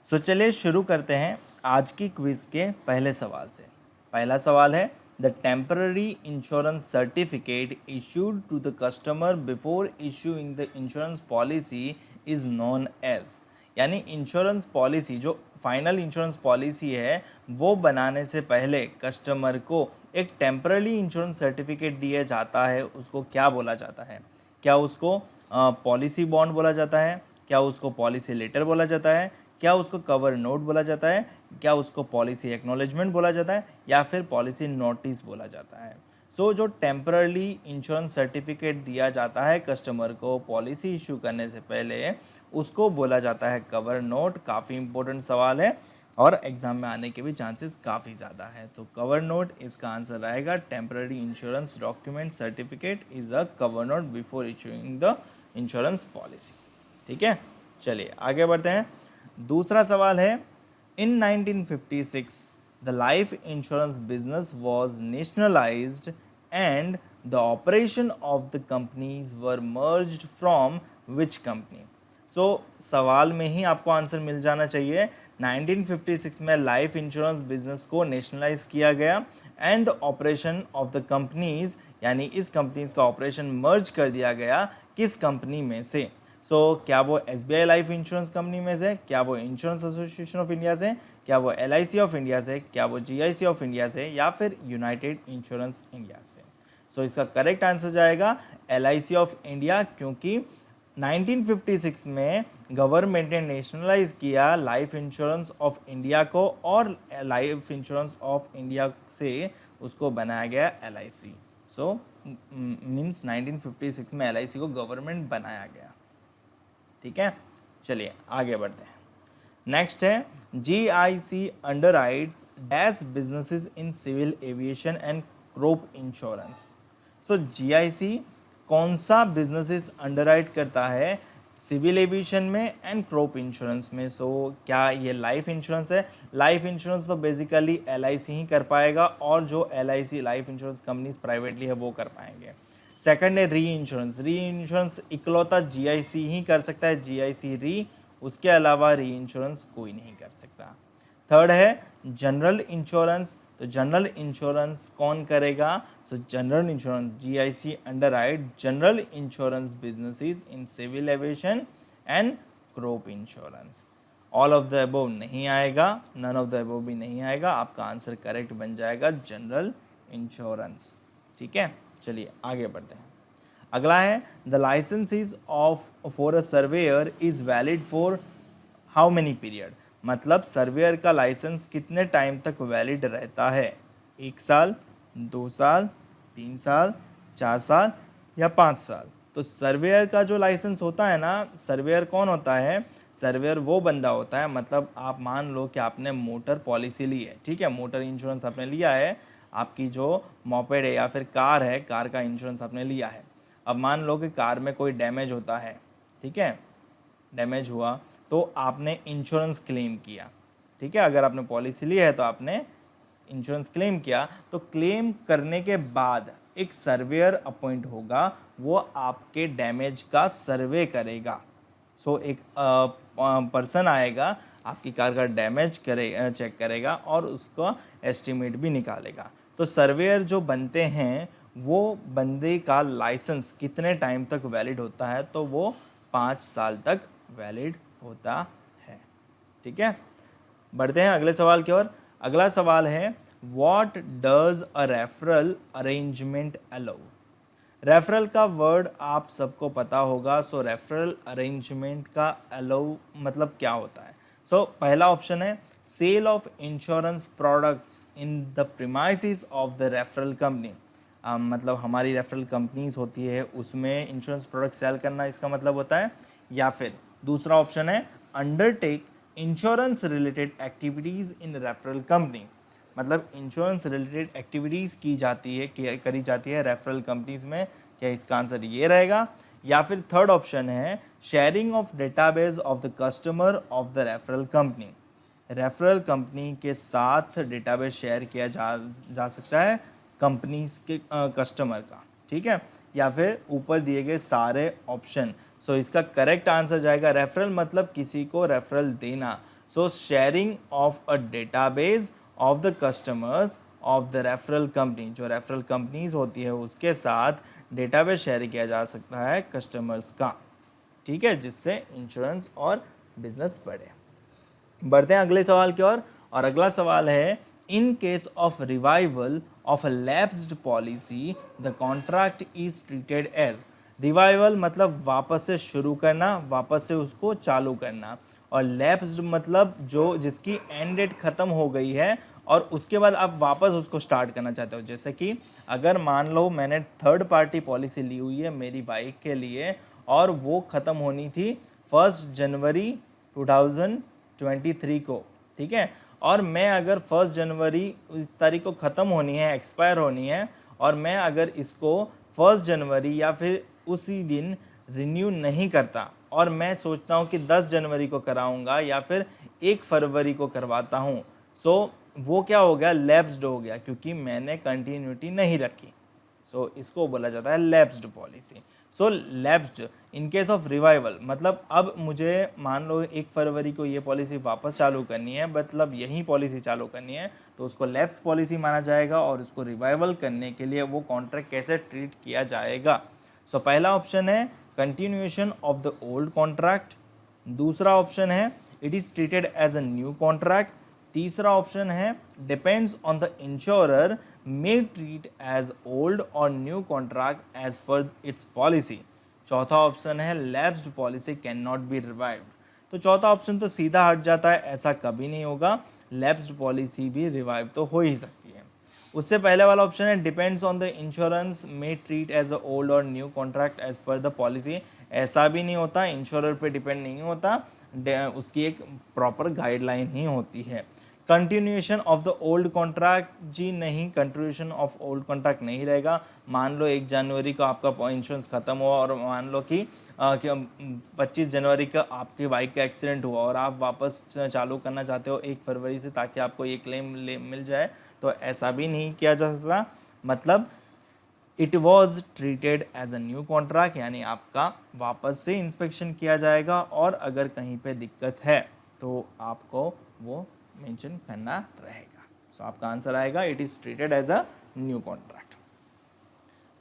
चलिए शुरू करते हैं आज की क्विज के पहले सवाल से। पहला सवाल है the temporary insurance certificate issued to the customer before issuing the insurance policy is known as. यानी इंश्योरेंस पॉलिसी जो फाइनल इंश्योरेंस पॉलिसी है वो बनाने से पहले कस्टमर को एक टेम्पररी इंश्योरेंस सर्टिफिकेट दिया जाता है, उसको क्या बोला जाता है? क्या उसको पॉलिसी बॉन्ड बोला जाता है? क्या उसको पॉलिसी लेटर बोला जाता है? क्या उसको कवर नोट बोला जाता है? क्या उसको पॉलिसी एक्नॉलेजमेंट बोला जाता है या फिर पॉलिसी नोटिस बोला जाता है? जो टेम्पररी इंश्योरेंस सर्टिफिकेट दिया जाता है कस्टमर को पॉलिसी इशू करने से पहले, उसको बोला जाता है कवर नोट। काफ़ी इंपॉर्टेंट सवाल है और एग्जाम में आने के भी चांसेस काफ़ी ज़्यादा है। तो कवर नोट इसका आंसर रहेगा। Temporary insurance document certificate is a cover note before issuing the insurance policy. ठीक है, चलिए आगे बढ़ते हैं। दूसरा सवाल है इन 1956 the life insurance business was nationalised and the operation of the companies were merged from which company? सवाल में ही आपको आंसर मिल जाना चाहिए। 1956 में लाइफ इंश्योरेंस बिजनेस को नेशनलाइज किया गया and the operation of the companies, यानी इस कंपनीज का ऑपरेशन मर्ज कर दिया गया किस कंपनी में से? क्या वो SBI लाइफ इंश्योरेंस कंपनी में से, क्या वो इंश्योरेंस एसोसिएशन ऑफ इंडिया से, क्या वो LIC ऑफ इंडिया से, क्या वो GIC ऑफ इंडिया से या फिर यूनाइटेड इंश्योरेंस इंडिया से? इसका करेक्ट आंसर जाएगा LIC ऑफ इंडिया, क्योंकि 1956 में गवर्नमेंट ने नेशनलाइज किया लाइफ इंश्योरेंस ऑफ इंडिया को और लाइफ इंश्योरेंस ऑफ इंडिया से उसको बनाया गया LIC। मीन्स 1956 में LIC को गवर्नमेंट बनाया गया। ठीक है, चलिए आगे बढ़ते हैं। नेक्स्ट है GIC underwrites dash businesses in civil aviation and crop insurance. GIC कौन सा बिजनेसेस अंडरराइट करता है सिविल एविएशन में एंड क्रॉप इंश्योरेंस में? क्या ये लाइफ इंश्योरेंस है? लाइफ इंश्योरेंस तो बेसिकली LIC ही कर पाएगा और जो LIC life insurance companies privately है वो कर पाएंगे। सेकंड है री इंश्योरेंस। री इंश्योरेंस इकलौता GIC ही कर सकता है, GIC री, उसके अलावा री इंश्योरेंस कोई नहीं कर सकता। थर्ड है जनरल इंश्योरेंस। तो जनरल इंश्योरेंस कौन करेगा? General insurance GIC underwrite general insurance businesses in civil aviation and crop insurance. All of the above नहीं आएगा, नन ऑफ द अबव भी नहीं आएगा, आपका आंसर करेक्ट बन जाएगा जनरल इंश्योरेंस। ठीक है, चलिए आगे बढ़ते हैं। अगला है the licences of for a surveyor is valid for how many period? मतलब सर्वेयर का लाइसेंस कितने टाइम तक वैलिड रहता है? 1 साल, 2 साल, 3 साल, 4 साल या 5 साल? तो सर्वेयर का जो लाइसेंस होता है ना, सर्वेयर कौन होता है? सर्वेयर वो बंदा होता है, मतलब आप मान लो कि आपने मोटर पॉलिसी ली है, ठीक है, मोटर इंश्योरेंस आपने लिया है, आपकी जो मोपेड है या फिर कार है, कार का इंश्योरेंस आपने लिया है। अब मान लो कि कार में कोई डैमेज होता है, ठीक है, डैमेज हुआ तो आपने इंश्योरेंस क्लेम किया, ठीक है, अगर आपने पॉलिसी ली है तो आपने इंश्योरेंस क्लेम किया, तो क्लेम करने के बाद एक सर्वेयर अपॉइंट होगा, वो आपके डैमेज का सर्वे करेगा। एक पर्सन आएगा, आपकी कार का डैमेज चेक करेगा और उसका एस्टिमेट भी निकालेगा। तो सर्वेयर जो बनते हैं वो बंदे का लाइसेंस कितने टाइम तक वैलिड होता है? तो वो 5 साल तक वैलिड होता है। ठीक है, बढ़ते हैं अगले सवाल की ओर। अगला सवाल है what does a referral arrangement allow? Referral का वर्ड आप सबको पता होगा। रेफरल अरेंजमेंट का अलाउ मतलब क्या होता है? पहला ऑप्शन है sale of insurance products in the premises of the referral company. मतलब हमारी रेफरल कंपनीज होती है उसमें इंश्योरेंस प्रोडक्ट सेल करना, इसका मतलब होता है। या फिर दूसरा ऑप्शन है अंडरटेक इंश्योरेंस रिलेटेड एक्टिविटीज़ इन रेफरल कंपनी, मतलब इंश्योरेंस रिलेटेड एक्टिविटीज़ करी जाती है रेफरल कंपनीज में। क्या इसका आंसर ये रहेगा? या फिर थर्ड ऑप्शन है sharing of database of the customer of the referral company. Referral company के साथ डेटाबेस शेयर किया जा सकता है कंपनीज के कस्टमर का, ठीक है। या फिर ऊपर दिए गए सारे ऑप्शन। इसका करेक्ट आंसर जाएगा रेफरल, मतलब किसी को रेफरल देना। सो sharing of a database of the customers of the referral company, जो रेफरल कंपनीज होती है उसके साथ डेटाबेस शेयर किया जा सकता है कस्टमर्स का, ठीक है, जिससे इंश्योरेंस और बिजनेस बढ़े। बढ़ते हैं अगले सवाल की ओर, और अगला सवाल है in case of revival of a lapsed policy the contract is treated as. Revival मतलब वापस से शुरू करना, वापस से उसको चालू करना, और लैप्स्ड मतलब जो जिसकी एंड डेट ख़त्म हो गई है और उसके बाद आप वापस उसको स्टार्ट करना चाहते हो। जैसे कि अगर मान लो मैंने थर्ड पार्टी पॉलिसी ली हुई है मेरी बाइक के लिए और वो ख़त्म होनी थी 1 जनवरी 2023 को, ठीक है, और मैं अगर 1 जनवरी इस तारीख को ख़त्म होनी है, एक्सपायर होनी है, और मैं अगर इसको 1 जनवरी या फिर उसी दिन रिन्यू नहीं करता और मैं सोचता हूँ कि 10 जनवरी को कराऊंगा या फिर 1 फरवरी को करवाता हूँ, सो वो क्या हो गया, लैप्स्ड हो गया, क्योंकि मैंने कंटिन्यूटी नहीं रखी। सो इसको बोला जाता है lapsed policy. So lapsed in case of revival मतलब अब मुझे मान लो 1 फरवरी को ये पॉलिसी वापस चालू करनी है, मतलब यही पॉलिसी चालू करनी है, तो उसको लैप्स्ड पॉलिसी माना जाएगा और उसको रिवाइवल करने के लिए वो कॉन्ट्रैक्ट कैसे ट्रीट किया जाएगा। सो पहला ऑप्शन है continuation of the old contract, दूसरा ऑप्शन है it is treated as a new contract, तीसरा ऑप्शन है depends on the insurer may treat as old or new contract as per its policy, चौथा option है lapsed policy cannot be revived। तो चौथा option तो सीधा हट जाता है, ऐसा कभी नहीं होगा, lapsed policy भी रिवाइव तो हो ही सकती है। उससे पहले वाला ऑप्शन है depends on the insurance may treat as a old और new contract as per the policy, ऐसा भी नहीं होता, इंश्योरर पे डिपेंड नहीं होता, उसकी एक प्रॉपर गाइडलाइन ही होती है। Continuation of the old contract, जी नहीं, कंटिन्यूएशन ऑफ ओल्ड कॉन्ट्रैक्ट नहीं रहेगा। मान लो 1 जनवरी को आपका इंश्योरेंस खत्म हुआ और मान लो कि 25 जनवरी का आपकी बाइक का एक्सीडेंट हुआ और आप वापस चालू करना चाहते हो 1 फरवरी से ताकि आपको ये क्लेम मिल जाए, तो ऐसा भी नहीं किया जा सकता। मतलब it was treated as a new contract, यानी आपका वापस से इंस्पेक्शन किया जाएगा और अगर कहीं पे दिक्कत है तो आपको वो मेंशन करना रहेगा। सो आपका आंसर आएगा it is treated as a new contract.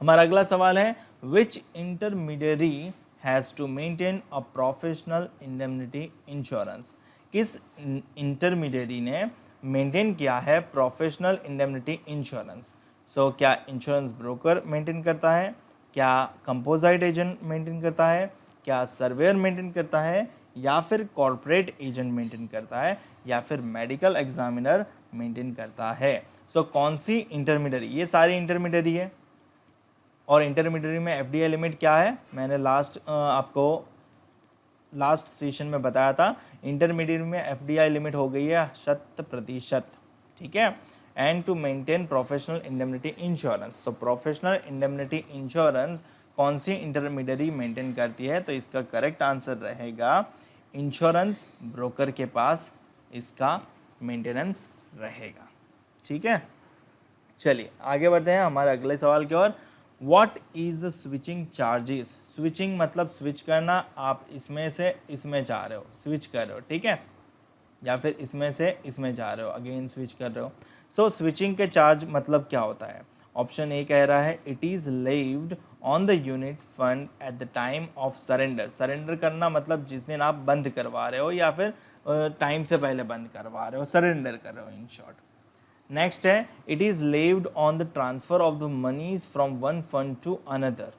हमारा अगला सवाल है which intermediary has to maintain a professional indemnity insurance, किस इंटरमीडियरी ने मेंटेन किया है प्रोफेशनल इंडेमनिटी इंश्योरेंस। सो क्या इंश्योरेंस ब्रोकर मेंटेन करता है, क्या कंपोजिट एजेंट मेंटेन करता है, क्या सर्वेयर मेंटेन करता है, या फिर कॉर्पोरेट एजेंट मेंटेन करता है, या फिर मेडिकल एग्जामिनर मेंटेन करता है। सो कौन सी इंटरमीडियरी, ये सारी इंटरमीडियरी है, और इंटरमीडियरी में एफडीआई लिमिट क्या है, मैंने आपको लास्ट सेशन में बताया था, इंटरमीडियरी में एफडीआई लिमिट हो गई है 100%, ठीक है, and to maintain professional indemnity insurance. तो प्रोफेशनल इंडेमनिटी इंश्योरेंस कौन सी इंटरमीडियरी मेंटेन करती है, तो इसका करेक्ट आंसर रहेगा इंश्योरेंस ब्रोकर के पास इसका मेंटेनेंस रहेगा, ठीक है। चलिए आगे बढ़ते हैं हमारे अगले सवाल की ओर। What is the switching charges, switching मतलब स्विच करना, आप इसमें से इसमें जा रहे हो, स्विच कर रहे हो, ठीक है, या फिर इसमें से इसमें जा रहे हो, अगेन स्विच कर रहे हो। सो स्विचिंग के चार्ज मतलब क्या होता है, ऑप्शन ए कह रहा है it is levied on the unit fund at the time of surrender, surrender करना मतलब जिस दिन आप बंद करवा रहे हो या फिर टाइम से पहले बंद करवा रहे हो, सरेंडर कर रहे हो इन शॉर्ट। नेक्स्ट है it is levied on the transfer of the monies from one fund to another.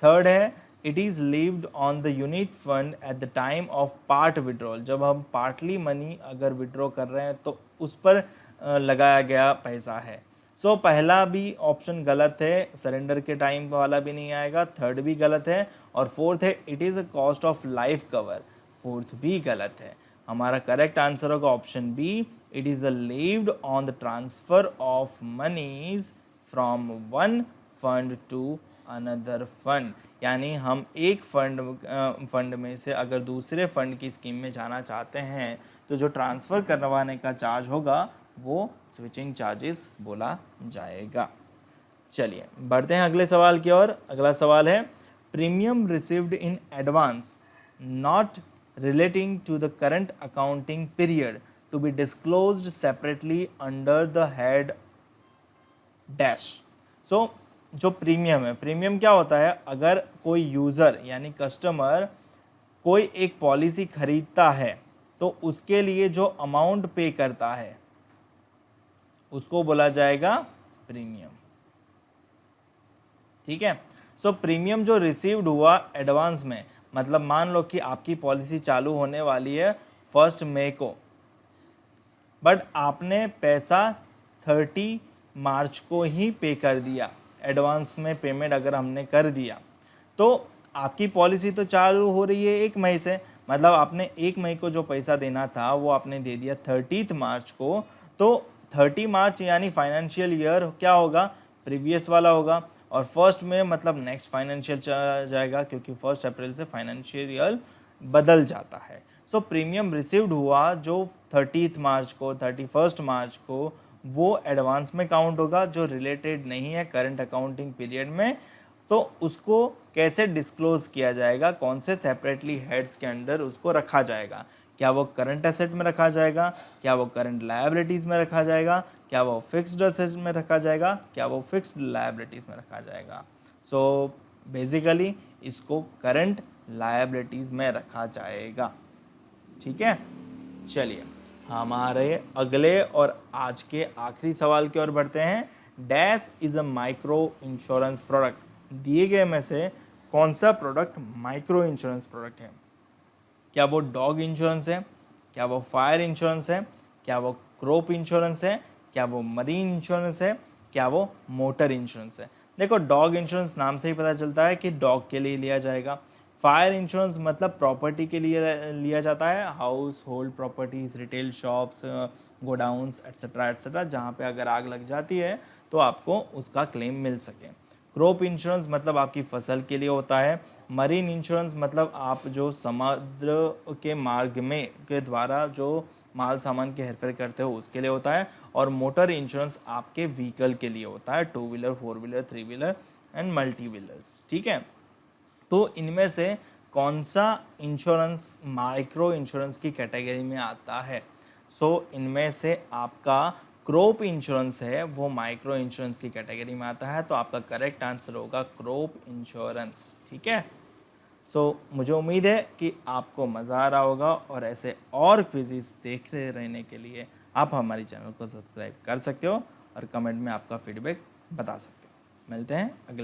Third है it is levied on the unit fund at the time of part withdrawal, जब हम partly money अगर withdraw कर रहे हैं तो उस पर लगाया गया पैसा है। सो पहला भी ऑप्शन गलत है, सरेंडर के टाइम वाला भी नहीं आएगा, थर्ड भी गलत है, और फोर्थ है it is a cost of life cover, fourth भी गलत है। हमारा करेक्ट आंसर होगा option B, it is a levied on the transfer of monies from one fund to another fund, यानी हम एक फंड में से अगर दूसरे फंड की स्कीम में जाना चाहते हैं तो जो ट्रांसफ़र करवाने का चार्ज होगा वो स्विचिंग चार्जेस बोला जाएगा। चलिए बढ़ते हैं अगले सवाल की ओर। अगला सवाल है premium received in advance not relating to the current accounting period to be disclosed separately under the head dash. So जो प्रीमियम है, प्रीमियम क्या होता है, अगर कोई यूज़र यानी कस्टमर कोई एक पॉलिसी खरीदता है तो उसके लिए जो अमाउंट पे करता है उसको बोला जाएगा प्रीमियम। ठीक है। सो प्रीमियम जो रिसीव्ड हुआ एडवांस में, मतलब मान लो कि आपकी पॉलिसी चालू होने वाली है 1 मई को, बट आपने पैसा 30 मार्च को ही पे कर दिया, एडवांस में पेमेंट अगर हमने कर दिया तो आपकी पॉलिसी तो चालू हो रही है 1 मई से, मतलब आपने 1 मई को जो पैसा देना था वो आपने दे दिया 30 मार्च को। तो 30 मार्च यानी फाइनेंशियल ईयर क्या होगा, प्रीवियस वाला होगा, और 1 में मतलब नेक्स्ट फाइनेंशियल चला जाएगा, क्योंकि 1 अप्रैल से फाइनेंशियल ईयर बदल जाता है। सो प्रीमियम रिसीव्ड हुआ जो 30 मार्च को, 31 मार्च को, वो एडवांस में काउंट होगा, जो रिलेटेड नहीं है करंट अकाउंटिंग पीरियड में। तो उसको कैसे डिस्क्लोज किया जाएगा, कौन से सेपरेटली हेड्स के अंडर उसको रखा जाएगा, क्या वो करंट एसेट में रखा जाएगा, क्या वो करंट लायबिलिटीज़ में रखा जाएगा, क्या वो फिक्स्ड एसेट में रखा जाएगा, क्या वो फिक्स्ड लायबिलिटीज़ में रखा जाएगा। सो बेसिकली इसको करंट लायबिलिटीज़ में रखा जाएगा। ठीक है, चलिए हमारे अगले और आज के आखिरी सवाल की ओर बढ़ते हैं। Dash is a micro insurance product. दिए गए में से कौन सा प्रोडक्ट माइक्रो इंश्योरेंस प्रोडक्ट है? क्या वो डॉग इंश्योरेंस है, क्या वो फायर इंश्योरेंस है, क्या वो क्रॉप इंश्योरेंस है, क्या वो मरीन इंश्योरेंस है, क्या वो मोटर इंश्योरेंस है? देखो, डॉग इंश्योरेंस नाम से ही पता चलता है कि डॉग के लिए लिया जाएगा। फायर इंश्योरेंस मतलब प्रॉपर्टी के लिए लिया जाता है, house hold properties, retail shops, godowns etcetera etcetera, जहाँ पे अगर आग लग जाती है तो आपको उसका क्लेम मिल सके। क्रॉप इंश्योरेंस मतलब आपकी फसल के लिए होता है। मरीन इंश्योरेंस मतलब आप जो समुद्र के मार्ग में के द्वारा जो माल सामान के हेरफेर करते हो उसके लिए होता है। और मोटर इंश्योरेंस आपके व्हीकल के लिए होता है, 2 wheeler, 4 wheeler, 3 wheeler and multi wheelers. ठीक है, तो इनमें से कौन सा इंश्योरेंस माइक्रो इंश्योरेंस की कैटेगरी में आता है? सो इनमें से आपका क्रॉप इंश्योरेंस है वो माइक्रो इंश्योरेंस की कैटेगरी में आता है, तो आपका करेक्ट आंसर होगा क्रॉप इंश्योरेंस। ठीक है, सो मुझे उम्मीद है कि आपको मज़ा आ रहा होगा, और ऐसे और क्विज़ेस देखते रहने के लिए आप हमारे चैनल को सब्सक्राइब कर सकते हो और कमेंट में आपका फीडबैक बता सकते हो। मिलते हैं अगले